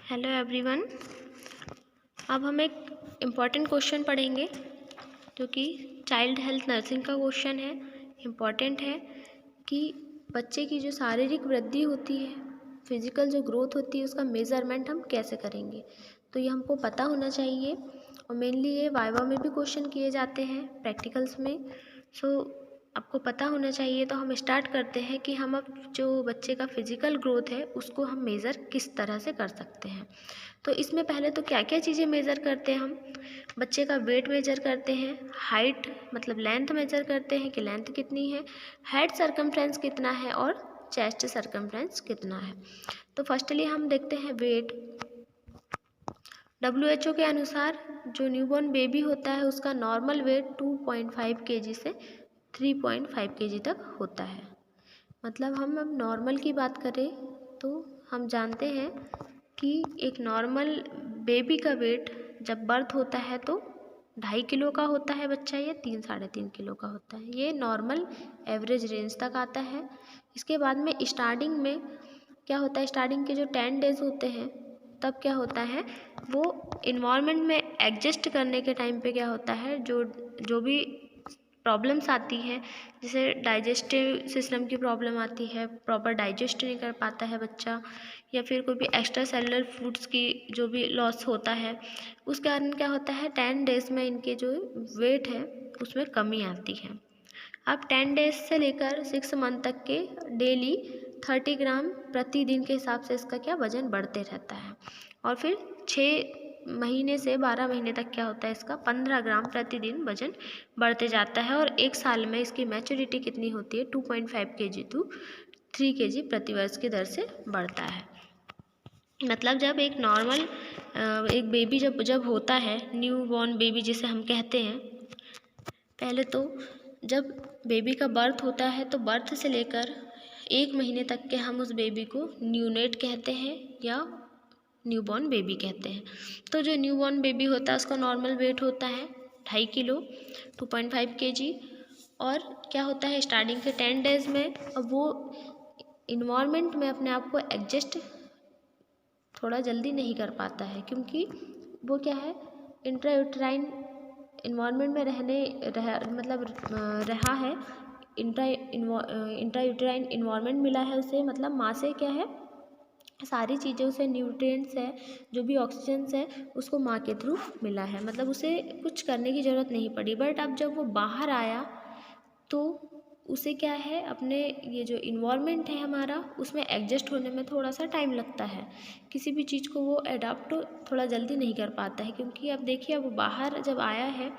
Hello everyone. अब हम एक इम्पॉर्टेंट क्वेश्चन पढ़ेंगे जो कि चाइल्ड हेल्थ नर्सिंग का क्वेश्चन है। इम्पॉर्टेंट है कि बच्चे की जो शारीरिक वृद्धि होती है, फिजिकल जो ग्रोथ होती है, उसका मेज़रमेंट हम कैसे करेंगे, तो ये हमको पता होना चाहिए। और मेनली ये वाइवा में भी क्वेश्चन किए जाते हैं, प्रैक्टिकल्स में। सो आपको पता होना चाहिए। तो हम स्टार्ट करते हैं कि हम अब जो बच्चे का फिजिकल ग्रोथ है उसको हम मेज़र किस तरह से कर सकते हैं। तो इसमें पहले तो क्या क्या चीज़ें मेज़र करते हैं हम। बच्चे का वेट मेज़र करते हैं, हाइट मतलब लेंथ मेज़र करते हैं कि लेंथ कितनी है, हेड सर्कमफ्रेंस कितना है और चेस्ट सर्कमफ्रेंस कितना है। तो फर्स्टली हम देखते हैं वेट। WHO के अनुसार जो न्यूबॉर्न बेबी होता है उसका नॉर्मल वेट 2.5 kg से 3.5 kg तक होता है। मतलब हम अब नॉर्मल की बात करें तो हम जानते हैं कि एक नॉर्मल बेबी का वेट जब बर्थ होता है तो 2.5 किलो का होता है बच्चा, या 3-3.5 किलो का होता है। ये नॉर्मल एवरेज रेंज तक आता है। इसके बाद में स्टार्टिंग में क्या होता है, स्टार्टिंग के जो 10 डेज होते हैं तब क्या होता है, वो इन्वायरमेंट में एडजस्ट करने के टाइम पे क्या होता है, जो भी प्रॉब्लम्स आती है, जैसे डाइजेस्टिव सिस्टम की प्रॉब्लम आती है, प्रॉपर डाइजेस्ट नहीं कर पाता है बच्चा, या फिर कोई भी एक्स्ट्रा सेलुलर फूड्स की जो भी लॉस होता है, उस कारण क्या होता है 10 डेज में इनके जो वेट है उसमें कमी आती है। अब 10 डेज से लेकर 6 मंथ तक के डेली 30 ग्राम प्रतिदिन के हिसाब से इसका क्या वज़न बढ़ते रहता है। और फिर 6 महीने से 12 महीने तक क्या होता है, इसका 15 ग्राम प्रतिदिन वज़न बढ़ते जाता है। और एक साल में इसकी मैच्योरिटी कितनी होती है, 2.5 kg to 3 kg प्रतिवर्ष की दर से बढ़ता है। मतलब जब एक नॉर्मल एक बेबी जब होता है, न्यू बॉर्न बेबी जिसे हम कहते हैं, पहले तो जब बेबी का बर्थ होता है तो बर्थ से लेकर 1 महीने तक के हम उस बेबी को न्यूनेट कहते हैं या न्यूबॉर्न बेबी कहते हैं। तो जो न्यूबॉर्न बेबी होता है उसका नॉर्मल वेट होता है 2.5 किलो 2.5 kg। और क्या होता है, स्टार्टिंग के 10 डेज में अब वो इन्वायरमेंट में अपने आप को एडजस्ट थोड़ा जल्दी नहीं कर पाता है, क्योंकि वो क्या है, इंट्रायूटराइन इन्वायरमेंट में रहा है। इंट्रायूटराइन इन्वायरमेंट मिला है उसे, मतलब माँ से क्या है, सारी चीज़ें उसे न्यूट्रिएंट्स है, जो भी ऑक्सीजन्स है उसको माँ के थ्रू मिला है, मतलब उसे कुछ करने की ज़रूरत नहीं पड़ी। बट अब जब वो बाहर आया तो उसे क्या है, अपने ये जो इन्वायरमेंट है हमारा उसमें एडजस्ट होने में थोड़ा सा टाइम लगता है। किसी भी चीज़ को वो अडाप्ट थोड़ा जल्दी नहीं कर पाता है, क्योंकि अब देखिए अब बाहर जब आया है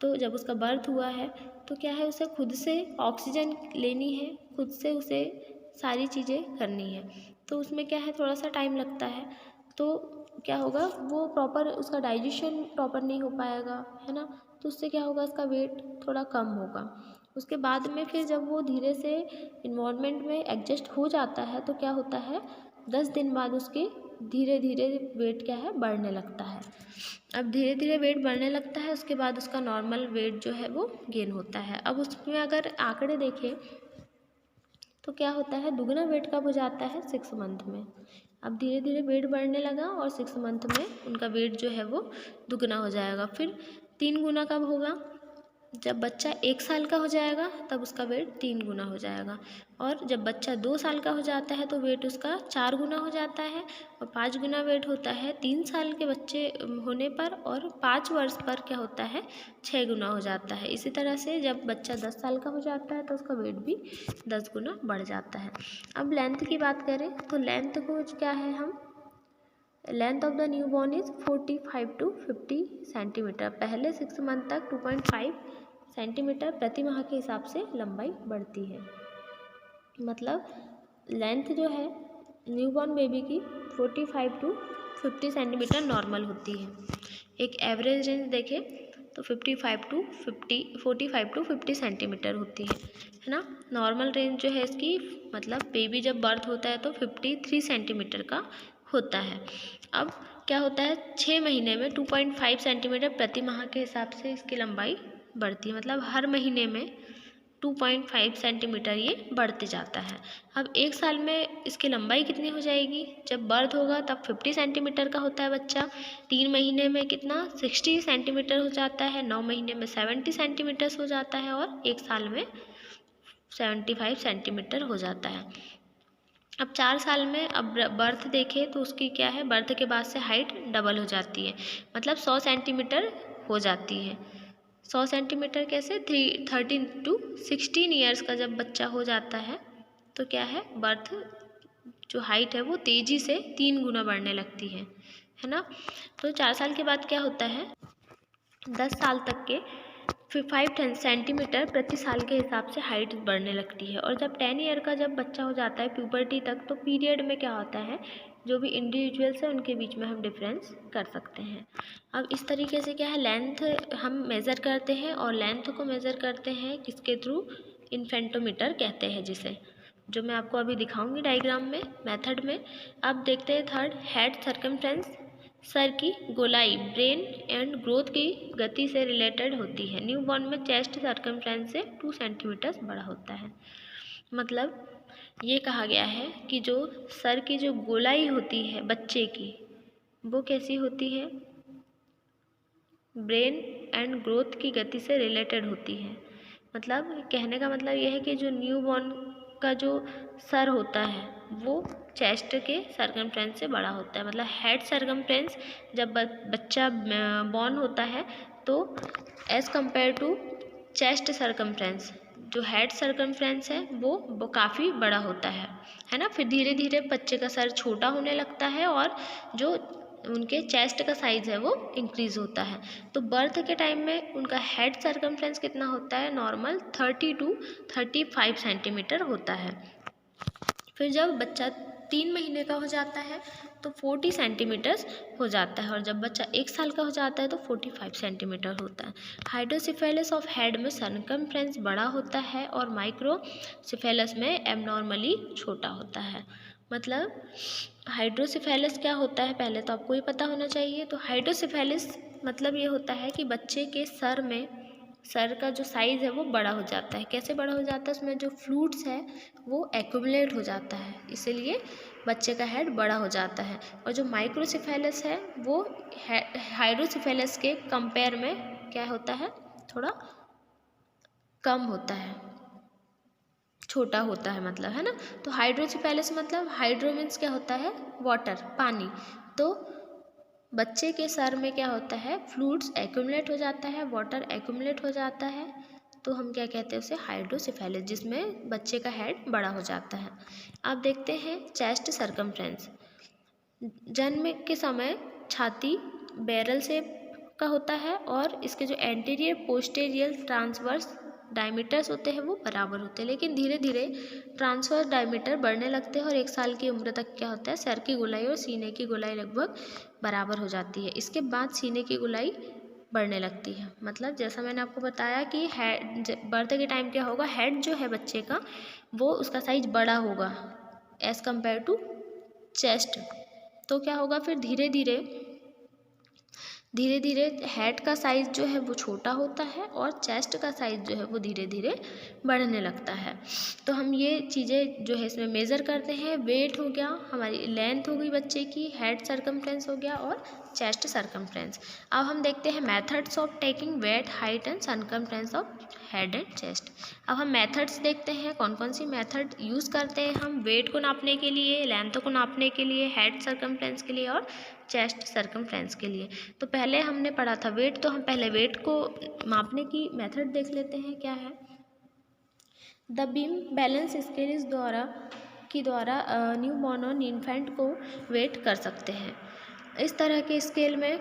तो जब उसका बर्थ हुआ है तो क्या है, उसे खुद से ऑक्सीजन लेनी है, खुद से उसे सारी चीज़ें करनी है, तो उसमें क्या है थोड़ा सा टाइम लगता है। तो क्या होगा, वो प्रॉपर उसका डाइजेशन प्रॉपर नहीं हो पाएगा, है ना। तो उससे क्या होगा, उसका वेट थोड़ा कम होगा। उसके बाद में फिर जब वो धीरे से इन्वायरमेंट में एडजस्ट हो जाता है तो क्या होता है, 10 दिन बाद उसके धीरे धीरे वेट क्या है, बढ़ने लगता है। अब धीरे धीरे वेट बढ़ने लगता है, उसके बाद उसका नॉर्मल वेट जो है वो गेन होता है। अब उसमें अगर आंकड़े देखें तो क्या होता है, दुगना वेट कब हो जाता है, 6 मंथ में। अब धीरे धीरे वेट बढ़ने लगा और 6 मंथ में उनका वेट जो है वो दुगना हो जाएगा। फिर 3 गुना कब होगा, जब बच्चा 1 साल का हो जाएगा तब उसका वेट 3 गुना हो जाएगा। और जब बच्चा 2 साल का हो जाता है तो वेट उसका 4 गुना हो जाता है। और 5 गुना वेट होता है 3 साल के बच्चे होने पर, और 5 वर्ष पर क्या होता है, 6 गुना हो जाता है। इसी तरह से जब बच्चा 10 साल का हो जाता है तो उसका वेट भी 10 गुना बढ़ जाता है। अब लेंथ की बात करें तो लेंथ को क्या है, हम length of the new born is 45 to 50 centimetre. पहले 6 मंथ तक 2.5 सेंटीमीटर प्रति माह के हिसाब से लंबाई बढ़ती है। मतलब लेंथ जो है न्यूबॉर्न बेबी की 45 to 50 सेंटीमीटर नॉर्मल होती है। एक एवरेज रेंज देखें तो 45 to 50 सेंटीमीटर होती है ना। नॉर्मल रेंज जो है इसकी, मतलब बेबी जब बर्थ होता है तो 53 सेंटीमीटर का होता है। अब क्या होता है, 6 महीने में 2.5 सेंटीमीटर प्रति माह के हिसाब से इसकी लंबाई बढ़ती है। मतलब हर महीने में 2.5 सेंटीमीटर ये बढ़ते जाता है। अब 1 साल में इसकी लंबाई कितनी हो जाएगी? जब बर्थ होगा तब 50 सेंटीमीटर का होता है बच्चा, 3 महीने में कितना 60 सेंटीमीटर हो जाता है, 9 महीने में 70 सेंटीमीटर हो जाता है और 1 साल में 75 सेंटीमीटर हो जाता है। अब 4 साल में अब बर्थ देखें तो उसकी क्या है, बर्थ के बाद से हाइट डबल हो जाती है, मतलब 100 सेंटीमीटर हो जाती है। 100 सेंटीमीटर कैसे, 13 to 16 ईयर्स का जब बच्चा हो जाता है तो क्या है, बर्थ जो हाइट है वो तेज़ी से 3 गुना बढ़ने लगती है ना। तो 4 साल के बाद क्या होता है, 10 साल तक के 5 सेंटीमीटर प्रति साल के हिसाब से हाइट बढ़ने लगती है। और जब 10 ईयर का जब बच्चा हो जाता है प्यूबर्टी तक, तो पीरियड में क्या होता है, जो भी इंडिविजुअल्स हैं उनके बीच में हम डिफरेंस कर सकते हैं। अब इस तरीके से क्या है, लेंथ हम मेज़र करते हैं और लेंथ को मेज़र करते हैं किसके थ्रू, इन्फेंटोमीटर कहते हैं जिसे, जो मैं आपको अभी दिखाऊंगी डायग्राम में, मेथड में। अब देखते हैं थर्ड, हेड सर्कमफ्रेंस, सर की गोलाई ब्रेन एंड ग्रोथ की गति से रिलेटेड होती है। न्यू बॉर्न में चेस्ट सर्कमफ्रेंस से 2 सेंटीमीटर बड़ा होता है। मतलब ये कहा गया है कि जो सर की जो गोलाई होती है बच्चे की, वो कैसी होती है, ब्रेन एंड ग्रोथ की गति से रिलेटेड होती है। मतलब कहने का मतलब ये है कि जो न्यू बॉर्न का जो सर होता है वो चेस्ट के सर्कमफ्रेंस से बड़ा होता है। मतलब हेड सर्कमफ्रेंस जब बच्चा बॉर्न होता है तो as compare to chest circumference, जो हेड सर्कमफ्रेंस है वो काफ़ी बड़ा होता है ना। फिर धीरे धीरे बच्चे का सर छोटा होने लगता है और जो उनके चेस्ट का साइज़ है वो इंक्रीज़ होता है। तो बर्थ के टाइम में उनका हेड सर्कमफ्रेंस कितना होता है, नॉर्मल 30 to 35 सेंटीमीटर होता है। फिर जब बच्चा 3 महीने का हो जाता है तो 40 सेंटीमीटर्स हो जाता है और जब बच्चा 1 साल का हो जाता है तो 45 सेंटीमीटर होता है। हाइड्रोसिफेलस ऑफ हेड में सर्कमफ्रेंस बड़ा होता है और माइक्रोसिफेलस में एबनॉर्मली छोटा होता है। मतलब हाइड्रोसिफेलस क्या होता है पहले तो आपको ये पता होना चाहिए। तो हाइड्रोसिफेलस मतलब ये होता है कि बच्चे के सर का जो साइज़ है वो बड़ा हो जाता है। कैसे बड़ा हो जाता है, उसमें जो फ्लूइड्स है वो एक्यूमुलेट हो जाता है, इसीलिए बच्चे का हेड बड़ा हो जाता है। और जो माइक्रोसिफेलस है वो हाइड्रोसिफेलस के कंपेयर में क्या होता है, थोड़ा कम होता है, छोटा होता है, मतलब है ना। तो हाइड्रोसिफेलस मतलब हाइड्रो मीन्स क्या होता है, वाटर, पानी। तो बच्चे के सर में क्या होता है, फ्लूइड्स एक्यूमुलेट हो जाता है, वाटर एक्यूमुलेट हो जाता है, तो हम क्या कहते हैं उसे, हाइड्रोसिफेलस, जिसमें बच्चे का हेड बड़ा हो जाता है। अब देखते हैं चेस्ट सर्कमफ्रेंस। जन्म के समय छाती बैरल शेप का होता है और इसके जो एंटीरियर पोस्टीरियर ट्रांसवर्स डायमीटर्स होते हैं वो बराबर होते हैं, लेकिन धीरे धीरे ट्रांसवर्स डायमीटर बढ़ने लगते हैं और 1 साल की उम्र तक क्या होता है, सर की गोलाई और सीने की गोलाई लगभग बराबर हो जाती है। इसके बाद सीने की गोलाई बढ़ने लगती है। मतलब जैसा मैंने आपको बताया कि हेड बर्थ के टाइम क्या होगा, हेड जो है बच्चे का वो उसका साइज बड़ा होगा एज़ कम्पेयर टू चेस्ट। तो क्या होगा, फिर धीरे धीरे हेड का साइज़ जो है वो छोटा होता है और चेस्ट का साइज़ जो है वो धीरे धीरे बढ़ने लगता है। तो हम ये चीज़ें जो है इसमें मेज़र करते हैं। वेट हो गया, हमारी लेंथ हो गई बच्चे की, हेड सर्कमफ्रेंस हो गया और चेस्ट सर्कमफ्रेंस। अब हम देखते हैं methods of taking weight, height and circumference of head and chest. अब हम मेथड्स देखते हैं, कौन कौन सी मेथड यूज़ करते हैं हम वेट को नापने के लिए, लेंथ को नापने के लिए, हेड सर्कमफ्रेंस के लिए और चेस्ट सर्कमफ्रेंस के लिए। तो पहले हमने पढ़ा था वेट, तो हम पहले वेट को मापने की मेथड देख लेते हैं क्या है। द बीम बैलेंस स्केल द्वारा न्यू बॉर्न और इन्फेंट को वेट कर सकते हैं। इस तरह के स्केल में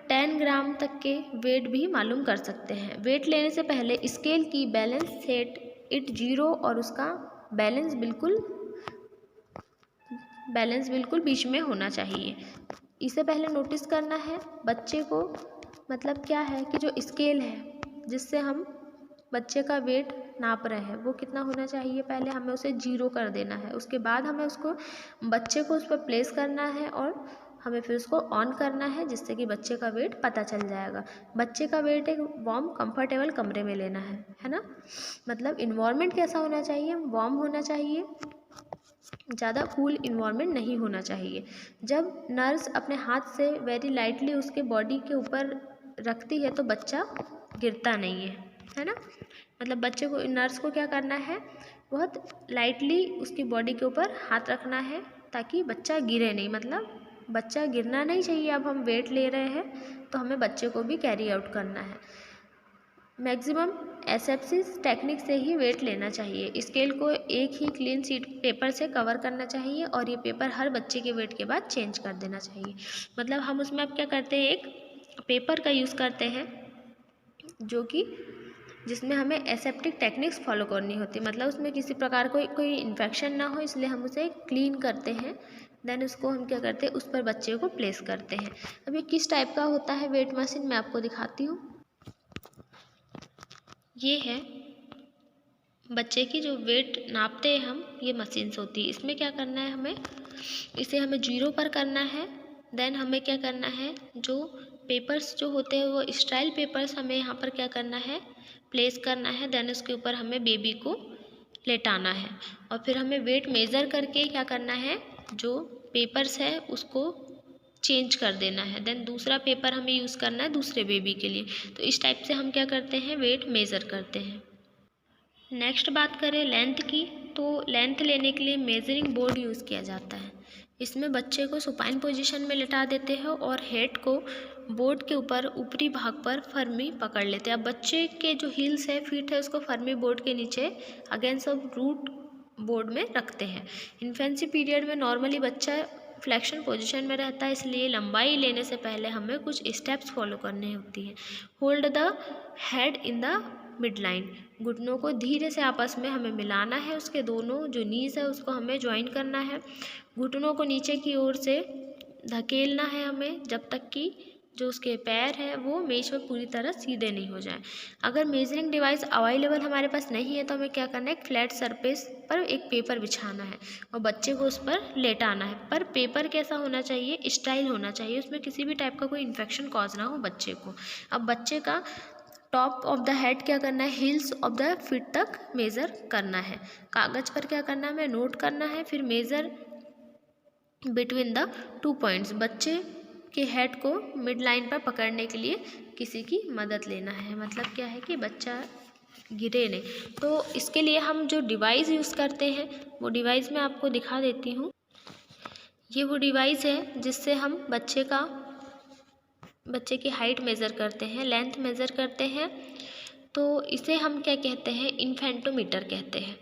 10 ग्राम तक के वेट भी मालूम कर सकते हैं। वेट लेने से पहले स्केल की बैलेंस सेट इट 0 और उसका बैलेंस बिल्कुल बीच में होना चाहिए। इसे पहले नोटिस करना है बच्चे को, मतलब क्या है कि जो स्केल है जिससे हम बच्चे का वेट नाप रहे हैं वो कितना होना चाहिए, पहले हमें उसे 0 कर देना है। उसके बाद हमें बच्चे को उस पर प्लेस करना है और हमें फिर उसको ऑन करना है, जिससे कि बच्चे का वेट पता चल जाएगा। बच्चे का वेट एक वार्म कंफर्टेबल कमरे में लेना है ना। मतलब इन्वायरमेंट कैसा होना चाहिए, वार्म होना चाहिए, ज़्यादा कूल इन्वायरमेंट नहीं होना चाहिए। जब नर्स अपने हाथ से वेरी लाइटली उसके बॉडी के ऊपर रखती है तो बच्चा गिरता नहीं है ना। मतलब बच्चे को, नर्स को क्या करना है, बहुत लाइटली उसकी बॉडी के ऊपर हाथ रखना है ताकि बच्चा गिरे नहीं। मतलब बच्चा गिरना नहीं चाहिए। अब हम वेट ले रहे हैं तो हमें बच्चे को भी कैरी आउट करना है। मैक्सिमम एसेप्सिस टेक्निक से ही वेट लेना चाहिए। स्केल को एक ही क्लीन शीट पेपर से कवर करना चाहिए और ये पेपर हर बच्चे के वेट के बाद चेंज कर देना चाहिए। मतलब हम उसमें अब क्या करते हैं, एक पेपर का यूज़ करते हैं जो कि जिसमें हमें एसेप्टिक टेक्निक्स फॉलो करनी होती है। मतलब उसमें किसी प्रकार कोई इन्फेक्शन ना हो, इसलिए हम उसे क्लीन करते हैं। देन उसको हम क्या करते हैं, उस पर बच्चे को प्लेस करते हैं। अब ये किस टाइप का होता है वेट मशीन, मैं आपको दिखाती हूँ। ये है बच्चे की जो वेट नापते हैं हम, ये मशीन्स होती है। इसमें क्या करना है, हमें इसे हमें 0 पर करना है। देन हमें क्या करना है, जो पेपर्स जो होते हैं वो स्टाइल पेपर्स हमें यहाँ पर क्या करना है, प्लेस करना है। देन उसके ऊपर हमें बेबी को लेटाना है और फिर हमें वेट मेज़र करके क्या करना है, जो पेपर्स है उसको चेंज कर देना है। देन दूसरा पेपर हमें यूज़ करना है दूसरे बेबी के लिए। तो इस टाइप से हम क्या करते हैं, वेट मेज़र करते हैं। नेक्स्ट बात करें लेंथ की, तो लेंथ लेने के लिए मेजरिंग बोर्ड यूज़ किया जाता है। इसमें बच्चे को सुपाइन पोजीशन में लेटा देते हैं और हेड को बोर्ड के ऊपर ऊपरी भाग पर फर्मी पकड़ लेते हैं। अब बच्चे के जो हील्स है, फीट है, उसको फर्मी बोर्ड के नीचे अगेंस्ट ऑफ रूट बोर्ड में रखते हैं। इन्फेंसी पीरियड में नॉर्मली बच्चा फ्लेक्शन पोजीशन में रहता है, इसलिए लंबाई लेने से पहले हमें कुछ स्टेप्स फॉलो करनी होती हैं। Hold the head in the mid line, घुटनों को धीरे से आपस में हमें मिलाना है। उसके दोनों जो नीज है उसको हमें ज्वाइन करना है। घुटनों को नीचे की ओर से धकेलना है हमें जब तक कि जो उसके पैर है वो मेज पर पूरी तरह सीधे नहीं हो जाए। अगर मेजरिंग डिवाइस अवेलेबल हमारे पास नहीं है तो हमें क्या करना है, एक फ्लैट सरफेस पर एक पेपर बिछाना है और बच्चे को उस पर लेटाना है। पर पेपर कैसा होना चाहिए, स्टाइल होना चाहिए, उसमें किसी भी टाइप का कोई इन्फेक्शन कॉज ना हो बच्चे को। अब बच्चे का टॉप ऑफ द हेड क्या करना है, हिल्स ऑफ द फीट तक मेज़र करना है। कागज़ पर क्या करना है, हमें नोट करना है। फिर मेज़र बिटवीन द 2 पॉइंट्स, बच्चे के हेड को मिड लाइन पर पकड़ने के लिए किसी की मदद लेना है। मतलब क्या है कि बच्चा गिरे नहीं। तो इसके लिए हम जो डिवाइस यूज़ करते हैं वो डिवाइस मैं आपको दिखा देती हूँ। ये वो डिवाइस है जिससे हम बच्चे की हाइट मेज़र करते हैं, लेंथ मेज़र करते हैं। तो इसे हम क्या कहते हैं, इन्फेंटोमीटर कहते हैं,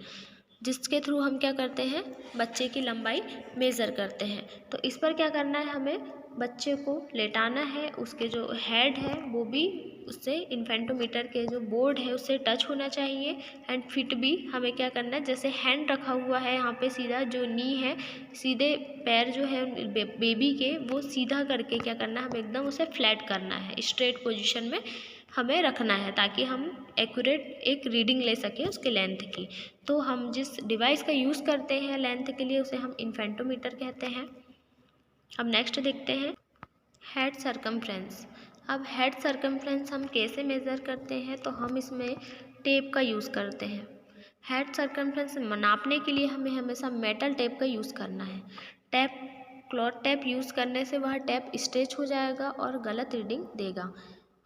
जिसके थ्रू हम क्या करते हैं, बच्चे की लंबाई मेज़र करते हैं। तो इस पर क्या करना है, हमें बच्चे को लेटाना है, उसके जो हेड है वो भी उससे इन्फेंटोमीटर के जो बोर्ड है उससे टच होना चाहिए। एंड फिट भी हमें क्या करना है, जैसे हैंड रखा हुआ है यहाँ पे सीधा, जो नी है सीधे, पैर जो है बेबी के वो सीधा करके क्या करना है, हमें एकदम उसे फ्लैट करना है, स्ट्रेट पोजीशन में हमें रखना है ताकि हम एक्यूरेट एक रीडिंग ले सकें उसके लेंथ की। तो हम जिस डिवाइस का यूज़ करते हैं लेंथ के लिए उसे हम इन्फेंटोमीटर कहते हैं। अब नेक्स्ट देखते हैं हेड सरकमफ्रेंस। अब हेड सरकमफ्रेंस हम कैसे मेज़र करते हैं, तो हम इसमें टेप का यूज़ करते हैं। हेड सरकमफ्रेंस नापने के लिए हमें हमेशा मेटल टेप का यूज़ करना है। क्लॉथ टेप यूज़ करने से वह टेप स्ट्रेच हो जाएगा और गलत रीडिंग देगा।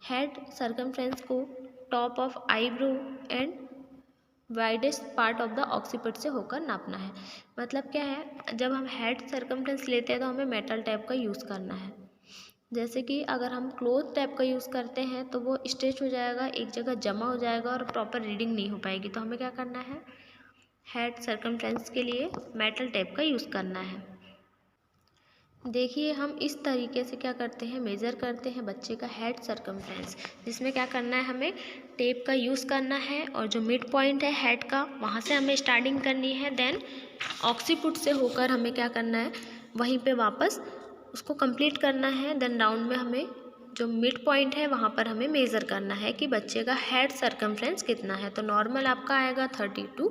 हेड सरकमफ्रेंस को top of eyebrow and widest part of the occiput से होकर नापना है। मतलब क्या है, जब हम हेड सरकमफ्रेंस लेते हैं तो हमें मेटल टैप का यूज़ करना है। जैसे कि अगर हम क्लोथ टैप का यूज़ करते हैं तो वो स्ट्रेच हो जाएगा, एक जगह जमा हो जाएगा और प्रॉपर रीडिंग नहीं हो पाएगी। तो हमें क्या करना है, हेड सरकमफ्रेंस के लिए मेटल टैप का यूज़ करना है। देखिए हम इस तरीके से क्या करते हैं, मेज़र करते हैं बच्चे का हेड सरकमफ्रेंस, जिसमें क्या करना है, हमें टेप का यूज़ करना है और जो मिड पॉइंट है हेड का वहाँ से हमें स्टार्टिंग करनी है। देन ऑक्सीपुट से होकर हमें क्या करना है, वहीं पे वापस उसको कंप्लीट करना है। देन राउंड में हमें जो मिड पॉइंट है वहाँ पर हमें मेज़र करना है कि बच्चे का हेड सरकमफ्रेंस कितना है। तो नॉर्मल आपका आएगा 30 to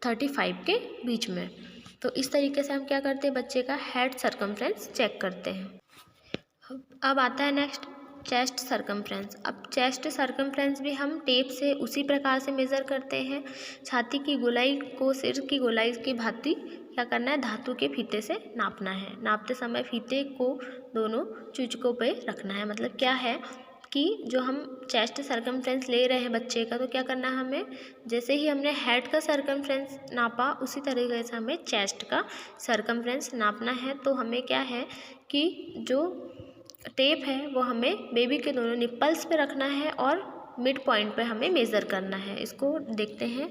35 के बीच में। तो इस तरीके से हम क्या करते हैं, बच्चे का हेड सरकमफ्रेंस चेक करते हैं। अब आता है नेक्स्ट चेस्ट सरकमफ्रेंस। अब चेस्ट सरकमफ्रेंस भी हम टेप से उसी प्रकार से मेज़र करते हैं। छाती की गोलाई को सिर की गोलाई की भांति क्या करना है, धातु के फीते से नापना है। नापते समय फीते को दोनों चूचकों पे रखना है। मतलब क्या है कि जो हम चेस्ट सरकमफ्रेंस ले रहे हैं बच्चे का, तो क्या करना है हमें, जैसे ही हमने हेड का सरकमफ्रेंस नापा उसी तरीके से हमें चेस्ट का सरकमफ्रेंस नापना है। तो हमें क्या है कि जो टेप है वो हमें बेबी के दोनों निप्पल्स पे रखना है और मिड पॉइंट पे हमें मेज़र करना है। इसको देखते हैं।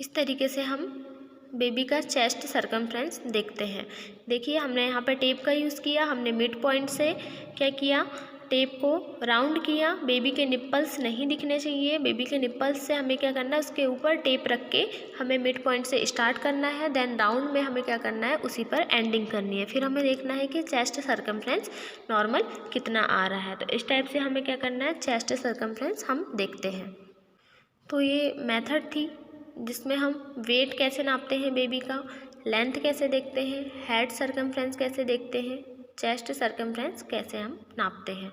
इस तरीके से हम बेबी का चेस्ट सरकमफ्रेंस देखते हैं। देखिए हमने यहाँ पे टेप का यूज़ किया, हमने मिड पॉइंट से क्या किया, टेप को राउंड किया। बेबी के निप्पल्स नहीं दिखने चाहिए। बेबी के निप्पल्स से हमें क्या करना है, उसके ऊपर टेप रख के हमें मिड पॉइंट से स्टार्ट करना है। देन राउंड में हमें क्या करना है, उसी पर एंडिंग करनी है। फिर हमें देखना है कि चेस्ट सरकमफ्रेंस नॉर्मल कितना आ रहा है। तो इस टाइप से हमें क्या करना है, चेस्ट सरकमफ्रेंस हम देखते हैं। तो ये मेथड थी जिसमें हम वेट कैसे नापते हैं बेबी का, लेंथ कैसे देखते हैं, हेड सरकमफ्रेंस कैसे देखते हैं, चेस्ट सरकमफ्रेंस कैसे हम नापते हैं।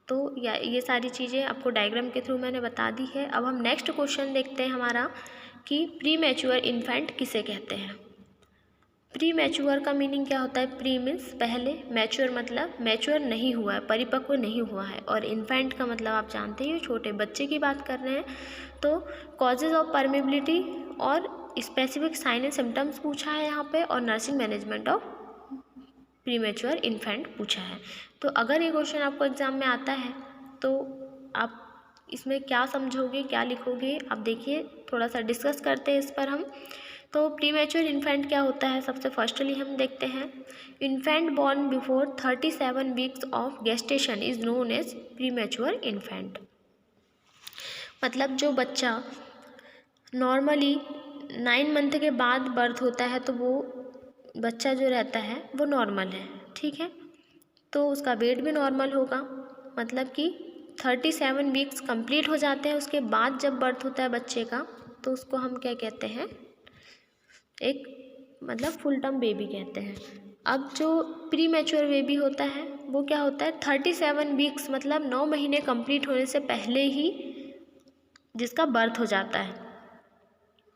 तो ये सारी चीज़ें आपको डायग्राम के थ्रू मैंने बता दी है। अब हम नेक्स्ट क्वेश्चन देखते हैं हमारा कि प्री मैच्योर इन्फेंट किसे कहते हैं। प्री मैच्योर का मीनिंग क्या होता है, प्री मीन्स पहले, मैच्योर मतलब मैच्योर नहीं हुआ है, परिपक्व नहीं हुआ है, और इन्फेंट का मतलब आप जानते ही छोटे बच्चे की बात कर रहे हैं। तो कॉजेज ऑफ परमेबिलिटी और स्पेसिफिक साइन एंड सिम्टम्स पूछा है यहाँ पे, और nursing management of premature infant पूछा है। तो अगर ये क्वेश्चन आपको एग्जाम में आता है तो आप इसमें क्या समझोगे, क्या लिखोगे, आप देखिए, थोड़ा सा डिस्कस करते हैं इस पर हम। तो प्रीमेच्योर इन्फेंट क्या होता है, सबसे फर्स्टली हम देखते हैं। Infant born before 37 weeks of gestation is known as premature infant. मतलब जो बच्चा नॉर्मली 9 मंथ के बाद बर्थ होता है तो वो बच्चा जो रहता है वो नॉर्मल है, ठीक है। तो उसका वेट भी नॉर्मल होगा। मतलब कि 37 वीक्स कंप्लीट हो जाते हैं उसके बाद जब बर्थ होता है बच्चे का, तो उसको हम क्या कहते हैं, एक मतलब फुल टर्म बेबी कहते हैं। अब जो प्री मैच्योर बेबी होता है वो क्या होता है, 37 वीक्स मतलब 9 महीने कंप्लीट होने से पहले ही जिसका बर्थ हो जाता है,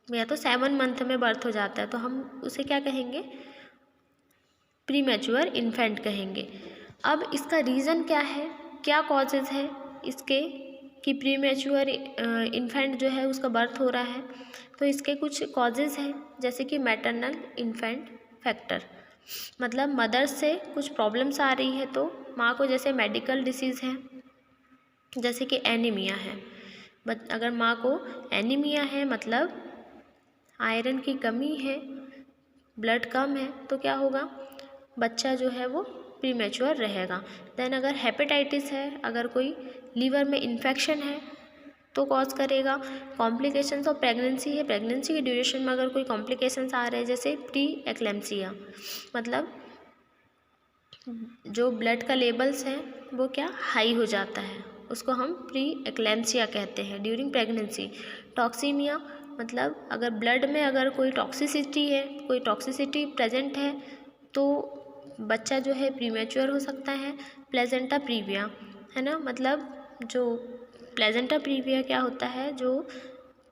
या तो 7 मंथ में बर्थ हो जाता है, तो हम उसे क्या कहेंगे, प्री मैच्योर इन्फेंट कहेंगे। अब इसका रीज़न क्या है, क्या कॉजेज़ है इसके कि प्री मैच्योर इन्फेंट जो है उसका बर्थ हो रहा है। तो इसके कुछ कॉजेज़ हैं, जैसे कि मैटरनल इन्फेंट फैक्टर, मतलब मदर से कुछ प्रॉब्लम्स आ रही है तो माँ को, जैसे मेडिकल डिसीज़ है जैसे कि एनीमिया है, अगर माँ को एनीमिया है मतलब आयरन की कमी है, ब्लड कम है, तो क्या होगा, बच्चा जो है वो प्रीमेच्योर रहेगा। देन अगर हेपेटाइटिस है, अगर कोई लीवर में इन्फेक्शन है तो कॉज करेगा। कॉम्प्लिकेशंस ऑफ प्रेगनेंसी है, प्रेगनेंसी की ड्यूरेशन में अगर कोई कॉम्प्लिकेशंस आ रहे हैं जैसे प्री एक्लेम्सिया, मतलब जो ब्लड का लेवल्स हैं वो क्या हाई हो जाता है, उसको हम प्री एक्लेम्सिया कहते हैं ड्यूरिंग प्रेगनेंसी। टॉक्सीमिया मतलब अगर ब्लड में अगर कोई टॉक्सिसिटी है, कोई टॉक्सिसिटी प्रेजेंट है तो बच्चा जो है प्रीमेच्योर हो सकता है। प्लेजेंटा प्रीविया है ना, मतलब जो प्लेजेंटा प्रीविया क्या होता है, जो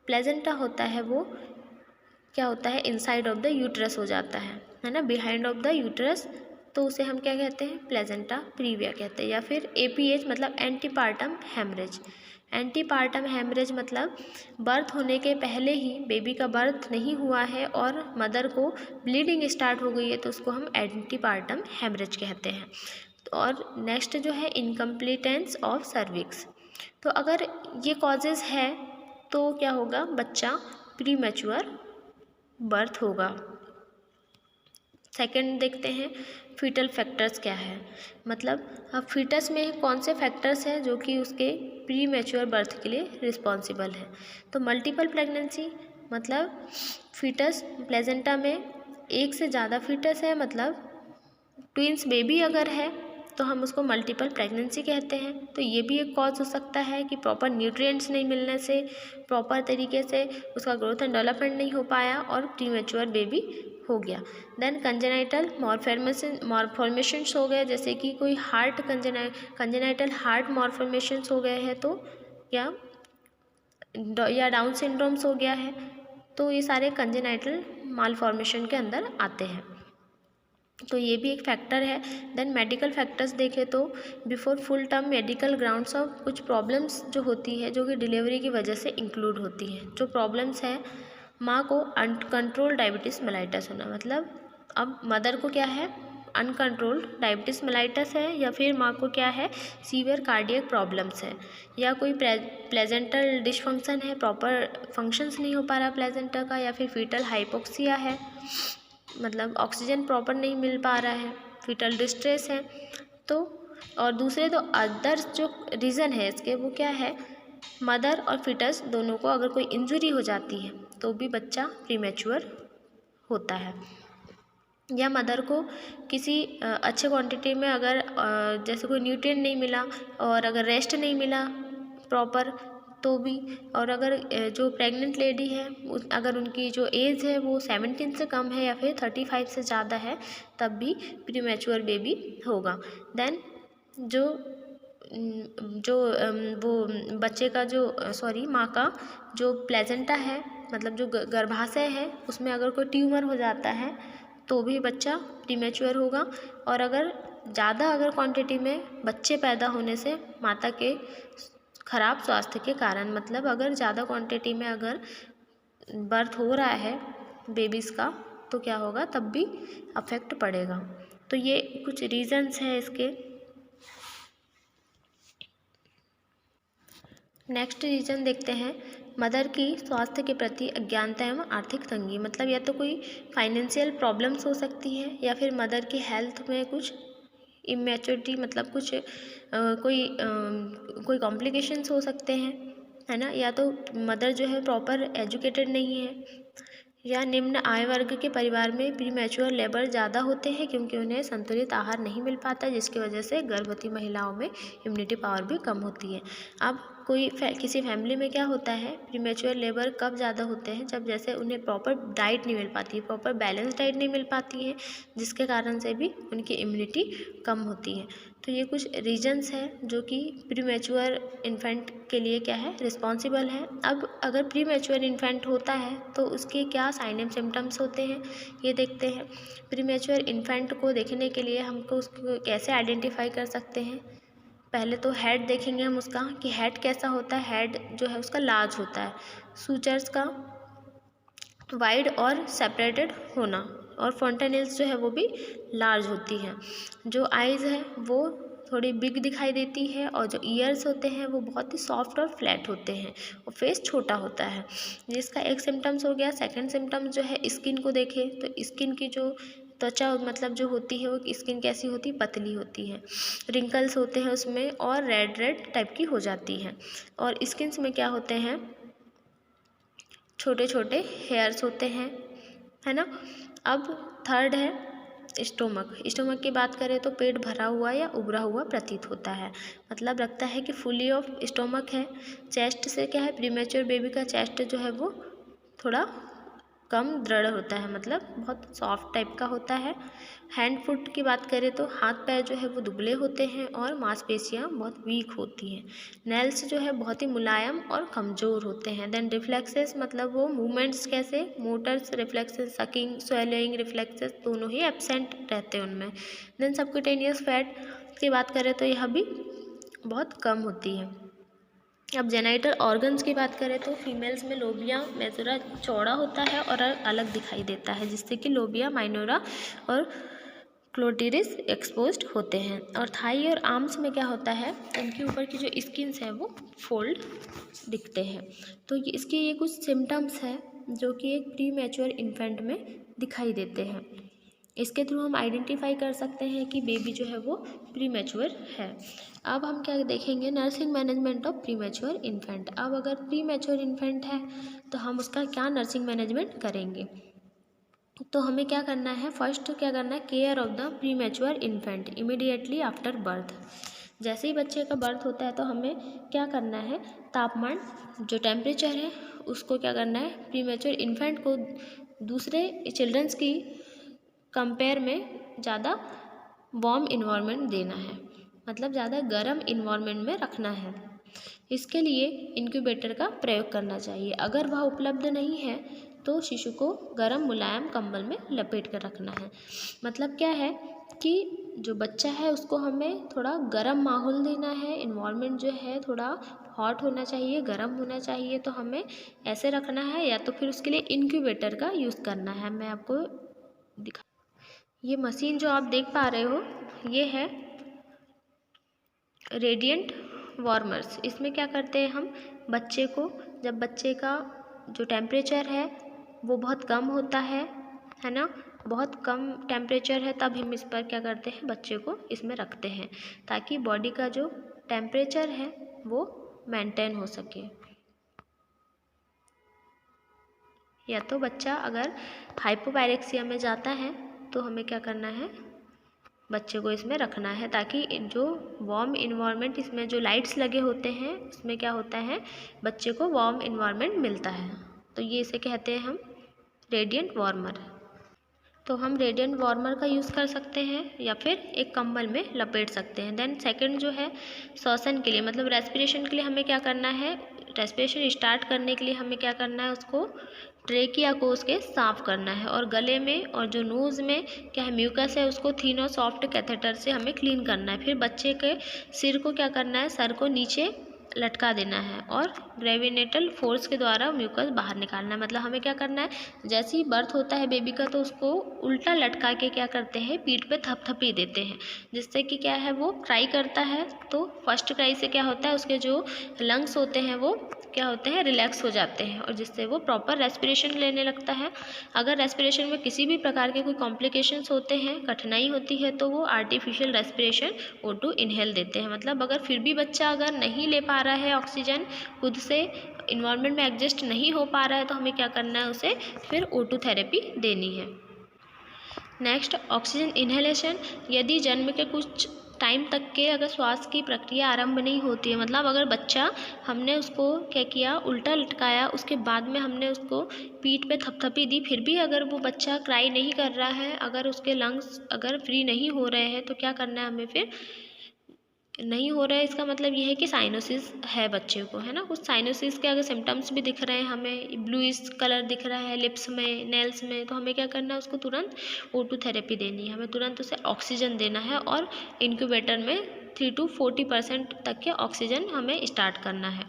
प्लेजेंटा होता है वो क्या होता है, इनसाइड ऑफ द यूट्रस हो जाता है ना, बिहाइंड ऑफ द यूट्रस, तो उसे हम क्या कहते हैं, प्लेजेंटा प्रीविया कहते हैं। या फिर एपीएच मतलब एंटीपार्टम हेमरेज। एंटीपार्टम हेमरेज मतलब बर्थ होने के पहले ही बेबी का बर्थ नहीं हुआ है और मदर को ब्लीडिंग स्टार्ट हो गई है, तो उसको हम एंटीपार्टम हेमरेज कहते हैं। और नेक्स्ट जो है इनकम्प्लीटेंस ऑफ सर्विक्स। तो अगर ये कॉजेज़ है तो क्या होगा, बच्चा प्री मैच्योर बर्थ होगा। सेकंड देखते हैं फीटल फैक्टर्स क्या है, मतलब अब फीटस में कौन से फैक्टर्स हैं जो कि उसके प्री मैच्योर बर्थ के लिए रिस्पॉन्सिबल है। तो मल्टीपल प्रेगनेंसी मतलब फीटस प्लेजेंटा में एक से ज़्यादा फीटस है, मतलब ट्विंस बेबी अगर है तो हम उसको मल्टीपल प्रेगनेंसी कहते हैं। तो ये भी एक कॉज हो सकता है कि प्रॉपर न्यूट्रिएंट्स नहीं मिलने से, प्रॉपर तरीके से उसका ग्रोथ एंड डेवलपमेंट नहीं हो पाया और प्रीमेच्योर बेबी हो गया। देन कंजेनाइटल मॉर्फॉर्मेशंस हो गए, जैसे कि कोई हार्ट कंजेनाइटल हार्ट मॉर्फॉर्मेशंस हो गए हैं तो या डाउन सिंड्रोम्स हो गया है, तो ये सारे कंजेनाइटल मालफॉर्मेशन के अंदर आते हैं, तो ये भी एक फैक्टर है। देन मेडिकल फैक्टर्स देखें तो before full term medical grounds of कुछ प्रॉब्लम्स जो होती है जो कि डिलीवरी की वजह से इंक्लूड होती हैं। जो प्रॉब्लम्स है, माँ को अनकंट्रोल डायबिटीज़ मेलाइटस होना, मतलब अब मदर को क्या है, अनकंट्रोल्ड डायबिटीज़ मेलाइटस है, या फिर माँ को क्या है, सीवियर कार्डियक प्रॉब्लम्स है, या कोई प्लेजेंटल डिसफंक्शन है, प्रॉपर फंक्शंस नहीं हो पा रहा प्लेजेंटा का, या फिर फीटल हाइपोक्सिया है, मतलब ऑक्सीजन प्रॉपर नहीं मिल पा रहा है, फीटल डिस्ट्रेस है। तो और दूसरे तो अदर्स जो रीज़न है इसके वो क्या है, मदर और फिटस दोनों को अगर कोई इंजरी हो जाती है तो भी बच्चा प्रीमेच्योर होता है, या मदर को किसी अच्छे क्वांटिटी में अगर जैसे कोई न्यूट्रिएंट नहीं मिला और अगर रेस्ट नहीं मिला प्रॉपर तो भी, और अगर जो प्रेग्नेंट लेडी है अगर उनकी जो एज है वो 17 से कम है या फिर 35 से ज़्यादा है तब भी प्रीमेच्योर बेबी होगा। देन जो वो बच्चे का जो माँ का जो प्लेजेंटा है, मतलब जो गर्भाशय है उसमें अगर कोई ट्यूमर हो जाता है तो भी बच्चा प्रीमेच्योर होगा। और अगर ज़्यादा क्वांटिटी में बच्चे पैदा होने से माता के खराब स्वास्थ्य के कारण, मतलब अगर ज़्यादा क्वांटिटी में अगर बर्थ हो रहा है बेबीज़ का तो क्या होगा, तब भी अफेक्ट पड़ेगा। तो ये कुछ रीजंस हैं इसके। नेक्स्ट रीजन देखते हैं, मदर की स्वास्थ्य के प्रति अज्ञानता एवं आर्थिक तंगी, मतलब या तो कोई फाइनेंशियल प्रॉब्लम्स हो सकती है या फिर मदर की हेल्थ में कुछ इमेच्योरिटी, मतलब कुछ कोई कॉम्प्लिकेशंस हो सकते हैं, है ना, या तो मदर जो है प्रॉपर एजुकेटेड नहीं है, या निम्न आय वर्ग के परिवार में प्रीमेच्योर लेबर ज़्यादा होते हैं क्योंकि उन्हें संतुलित आहार नहीं मिल पाता, जिसकी वजह से गर्भवती महिलाओं में इम्यूनिटी पावर भी कम होती है। अब किसी फैमिली में क्या होता है, प्रीमेच्योर लेबर कब ज़्यादा होते हैं, जब जैसे उन्हें प्रॉपर डाइट नहीं मिल पाती है, प्रॉपर बैलेंस डाइट नहीं मिल पाती है, जिसके कारण से भी उनकी इम्यूनिटी कम होती है। तो ये कुछ रीजंस हैं जो कि प्रीमेच्योर इन्फेंट के लिए क्या है, रिस्पॉन्सिबल है। अब अगर प्रीमेच्योर इन्फेंट होता है तो उसके क्या साइन एंड सिम्टम्स होते हैं ये देखते हैं। प्रीमेच्योर इन्फेंट को देखने के लिए हमको उसको कैसे आइडेंटिफाई कर सकते हैं, पहले तो हेड देखेंगे हम उसका कि हेड कैसा होता है। हेड जो है उसका लार्ज होता है, सूचर्स का वाइड और सेपरेटेड होना, और फोंटेनेल्स जो है वो भी लार्ज होती हैं। जो आइज़ है वो थोड़ी बिग दिखाई देती है, और जो ईयर्स होते हैं वो बहुत ही सॉफ्ट और फ्लैट होते हैं, और फेस छोटा होता है। जिसका एक सिम्टम्स हो गया। सेकंड सिम्टम्स जो है स्किन को देखें तो स्किन की जो त्वचा मतलब जो होती है वो स्किन कैसी होती है, पतली होती है, रिंकल्स होते हैं उसमें, और रेड रेड टाइप की हो जाती है। और स्किन्स में क्या होते हैं, छोटे छोटे हेयर्स होते हैं, है ना। अब थर्ड है स्टोमक की बात करें तो पेट भरा हुआ या उभरा हुआ प्रतीत होता है, मतलब लगता है कि फुली ऑफ स्टोमक है। चेस्ट से क्या है, प्रीमेच्योर बेबी का चेस्ट जो है वो थोड़ा कम दृढ़ होता है, मतलब बहुत सॉफ्ट टाइप का होता है। हैंड फुट की बात करें तो हाथ पैर जो है वो दुबले होते हैं और मांसपेशियाँ बहुत वीक होती हैं। नेल्स जो है बहुत ही मुलायम और कमज़ोर होते हैं। देन रिफ्लेक्सेस, मतलब वो मूवमेंट्स कैसे, Motors reflexes, sucking swelling reflexes दोनों ही एब्सेंट रहते हैं उनमें। देन सबक्यूटेनियस फैट की बात करें तो यह भी बहुत कम होती है। अब जेनाइटल ऑर्गन्स की बात करें तो फीमेल्स में लोबिया मेजोरा चौड़ा होता है और अलग दिखाई देता है, जिससे कि लोबिया माइनोरा और क्लोटिरिस एक्सपोज्ड होते हैं। और थाई और आर्म्स में क्या होता है, इनके ऊपर की जो स्किन्स है वो फोल्ड दिखते हैं। तो इसके ये कुछ सिम्टम्स हैं जो कि एक प्री मैच्योर इन्फेंट में दिखाई देते हैं। इसके थ्रू हम आइडेंटिफाई कर सकते हैं कि बेबी जो है वो प्री मैच्योर है। अब हम क्या देखेंगे, nursing management of pre mature infant. अब अगर प्री मैच्योर इन्फेंट है तो हम उसका क्या नर्सिंग मैनेजमेंट करेंगे। तो हमें क्या करना है, फर्स्ट क्या करना है, care of the pre mature infant immediately after birth. जैसे ही बच्चे का बर्थ होता है तो हमें क्या करना है, तापमान जो टेम्परेचर है उसको क्या करना है, प्री मैच्योर इन्फेंट को दूसरे चिल्ड्रंस की कंपेयर में ज़्यादा वार्म इन्वायरमेंट देना है, मतलब ज़्यादा गर्म इन्वायरमेंट में रखना है। इसके लिए इंक्यूबेटर का प्रयोग करना चाहिए। अगर वह उपलब्ध नहीं है तो शिशु को गर्म मुलायम कंबल में लपेट कर रखना है। मतलब क्या है कि जो बच्चा है उसको हमें थोड़ा गर्म माहौल देना है, इन्वायरमेंट जो है थोड़ा हॉट होना चाहिए, गर्म होना चाहिए, तो हमें ऐसे रखना है या तो फिर उसके लिए इंक्यूबेटर का यूज़ करना है। मैं आपको दिखा, ये मशीन जो आप देख पा रहे हो ये है रेडिएंट वार्मर्स। इसमें क्या करते हैं हम, बच्चे को, जब बच्चे का जो टेम्परेचर है वो बहुत कम होता है ना, बहुत कम टेम्परेचर है, तब हम इस पर क्या करते हैं, बच्चे को इसमें रखते हैं ताकि बॉडी का जो टेम्परेचर है वो मेंटेन हो सके। या तो बच्चा अगर हाइपोपायरेक्सिया में जाता है तो हमें क्या करना है, बच्चे को इसमें रखना है ताकि जो वार्म इन्वायरमेंट, इसमें जो लाइट्स लगे होते हैं उसमें क्या होता है, बच्चे को वार्म इन्वायरमेंट मिलता है। तो ये इसे कहते हैं हम रेडिएंट वार्मर। तो हम रेडिएंट वार्मर का यूज़ कर सकते हैं या फिर एक कंबल में लपेट सकते हैं। देन सेकंड जो है श्वसन के लिए, मतलब रेस्पिरेशन के लिए हमें क्या करना है, रेस्पिरेशन स्टार्ट करने के लिए हमें क्या करना है, उसको ट्रेकिया को उसके साफ़ करना है, और गले में और जो नोज़ में क्या है म्यूकस है उसको थिन और सॉफ्ट कैथेटर से हमें क्लीन करना है। फिर बच्चे के सिर को क्या करना है, सर को नीचे लटका देना है और ग्रेविनेटल फोर्स के द्वारा म्यूकस बाहर निकालना है। मतलब हमें क्या करना है, जैसे ही बर्थ होता है बेबी का तो उसको उल्टा लटका के क्या करते हैं, पीठ पे थपथपी देते हैं, जिससे कि क्या है वो क्राई करता है। तो फर्स्ट क्राई से क्या होता है, उसके जो लंग्स होते हैं वो क्या होते हैं, रिलैक्स हो जाते हैं और जिससे वो प्रॉपर रेस्पिरेशन लेने लगता है। अगर रेस्पिरेशन में किसी भी प्रकार के कोई कॉम्प्लिकेशंस होते हैं, कठिनाई होती है, तो वो आर्टिफिशियल रेस्पिरेशन O2 इनहेल देते हैं। मतलब अगर फिर भी बच्चा अगर नहीं ले पा रहा है ऑक्सीजन, खुद से इन्वायरमेंट में एडजस्ट नहीं हो पा रहा है, तो हमें क्या करना है, उसे फिर O2 थेरेपी देनी है। Next oxygen inhalation. यदि जन्म के कुछ टाइम तक के अगर श्वास की प्रक्रिया आरंभ नहीं होती है, मतलब अगर बच्चा, हमने उसको क्या किया, उल्टा लटकाया, उसके बाद में हमने उसको पीठ पे थपथपी दी, फिर भी अगर वो बच्चा क्राई नहीं कर रहा है, अगर उसके लंग्स अगर फ्री नहीं हो रहे हैं, तो क्या करना है हमें, फिर नहीं हो रहा है इसका मतलब ये है कि साइनोसिस है बच्चे को, है ना। कुछ साइनोसिस के अगर सिम्टम्स भी दिख रहे हैं, हमें ब्लूइश कलर दिख रहा है लिप्स में, नेल्स में, तो हमें क्या करना है, उसको तुरंत O2 थेरेपी देनी है, हमें तुरंत उसे ऑक्सीजन देना है और इंक्यूबेटर में 3 to 40% तक के ऑक्सीजन हमें स्टार्ट करना है।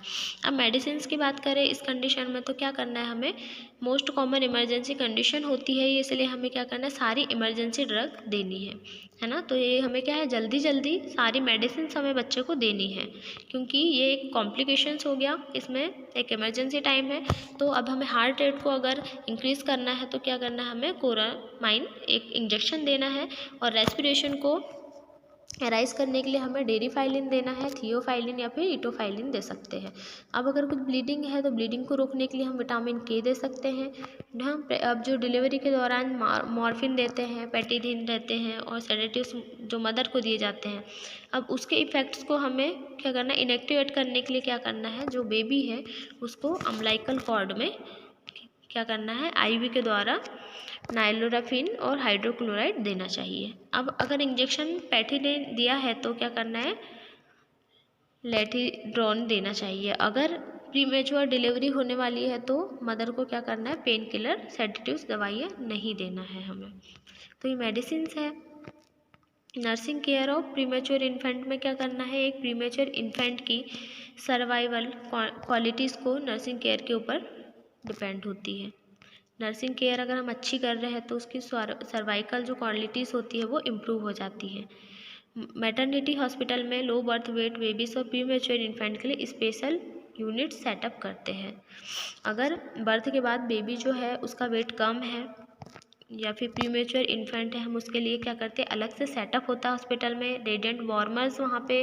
अब मेडिसिन की बात करें इस कंडीशन में, तो क्या करना है हमें, मोस्ट कॉमन इमरजेंसी कंडीशन होती है ये, इसलिए हमें क्या करना है, सारी इमरजेंसी ड्रग देनी है ना। तो ये हमें क्या है, जल्दी जल्दी सारी मेडिसिन हमें बच्चे को देनी है, क्योंकि ये एक कॉम्प्लिकेशंस हो गया, इसमें एक इमरजेंसी टाइम है। तो अब हमें हार्ट रेट को अगर इंक्रीज़ करना है तो क्या करना है, हमें कोरामाइन एक इंजेक्शन देना है, और रेस्पिरेशन को राइज करने के लिए हमें डेरिफाइलिन देना है, थियोफाइलिन या फिर इटोफाइलिन दे सकते हैं। अब अगर कुछ ब्लीडिंग है तो ब्लीडिंग को रोकने के लिए हम विटामिन K दे सकते हैं। हम अब जो डिलीवरी के दौरान मॉर्फिन देते हैं, पेटिडिन देते हैं और सेडेटिव्स जो मदर को दिए जाते हैं। अब उसके इफ़ेक्ट्स को हमें क्या करना है, इनएक्टिवेट करने के लिए क्या करना है, जो बेबी है उसको अम्बिलिकल कॉर्ड में क्या करना है, IV के द्वारा नाइलोराफिन और हाइड्रोक्लोराइड देना चाहिए। अब अगर इंजेक्शन पैटिडिन दिया है तो क्या करना है, लेटिड्रोन देना चाहिए। अगर प्रीमेच्योर डिलीवरी होने वाली है तो मदर को क्या करना है, पेन किलर सेडेटिव्स दवाइयाँ नहीं देना है हमें। तो ये मेडिसिन्स है। Nursing care of premature infant में क्या करना है, एक प्रीमेच्योर इन्फेंट की सर्वाइवल क्वालिटीज़ को नर्सिंग केयर के ऊपर डिपेंड होती है। नर्सिंग केयर अगर हम अच्छी कर रहे हैं तो उसकी सर्वाइकल जो क्वालिटीज़ होती है वो इम्प्रूव हो जाती है। मैटरनिटी हॉस्पिटल में लो बर्थ वेट बेबीज और प्रीमेच्योर इन्फेंट के लिए स्पेशल यूनिट सेटअप करते हैं। अगर बर्थ के बाद बेबी जो है उसका वेट कम है या फिर प्रीमेच्योर इन्फेंट है, हम उसके लिए क्या करते हैं, अलग से सेटअप होता है हॉस्पिटल में, रेडिएंट वार्मर्स वहाँ पे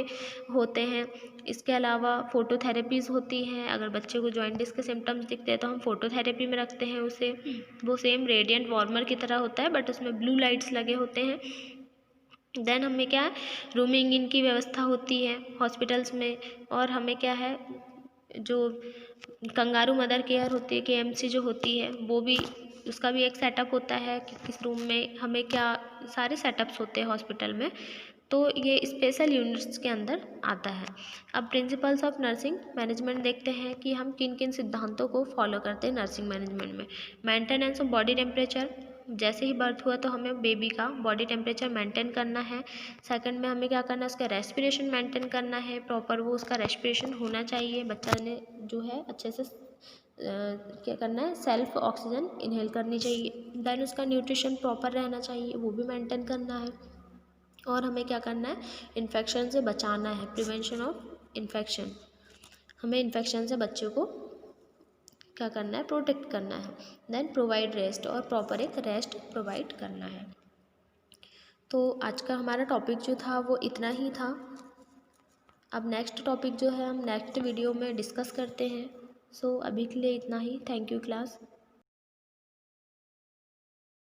होते हैं। इसके अलावा फोटोथेरेपीज़ होती हैं। अगर बच्चे को जॉइंटिस के सिम्टम्स दिखते हैं तो हम फोटोथेरेपी में रखते हैं उसे। वो सेम रेडिएंट वार्मर की तरह होता है बट उसमें ब्लू लाइट्स लगे होते हैं। देन हमें क्या है, रूमिंग इन की व्यवस्था होती है हॉस्पिटल्स में। और हमें क्या है, जो कंगारू मदर केयर होती है KMC जो होती है वो भी उसका भी एक सेटअप होता है कि किस रूम में हमें क्या, सारे सेटअप्स होते हैं हॉस्पिटल में, तो ये स्पेशल यूनिट्स के अंदर आता है। अब प्रिंसिपल्स ऑफ नर्सिंग मैनेजमेंट देखते हैं कि हम किन किन सिद्धांतों को फॉलो करते हैं नर्सिंग मैनेजमेंट में। मेंटेनेंस ऑफ बॉडी टेम्परेचर, जैसे ही बर्थ हुआ तो हमें बेबी का बॉडी टेम्परेचर मेंटेन करना है। सेकंड में हमें क्या करना है, उसका रेस्पिरेशन मेंटेन करना है, प्रॉपर वो उसका रेस्पिरेशन होना चाहिए, बच्चा ने जो है अच्छे से क्या करना है, सेल्फ ऑक्सीजन इनहेल करनी चाहिए। देन उसका न्यूट्रिशन प्रॉपर रहना चाहिए, वो भी मेंटेन करना है। और हमें क्या करना है, इन्फेक्शन से बचाना है, प्रिवेंशन ऑफ इन्फेक्शन, हमें इन्फेक्शन से बच्चों को क्या करना है, प्रोटेक्ट करना है। देन प्रोवाइड रेस्ट, और प्रॉपर एक रेस्ट प्रोवाइड करना है। तो आज का हमारा टॉपिक जो था वो इतना ही था। अब नेक्स्ट टॉपिक जो है हम नेक्स्ट वीडियो में डिस्कस करते हैं। सो अभी के लिए इतना ही। Thank you class.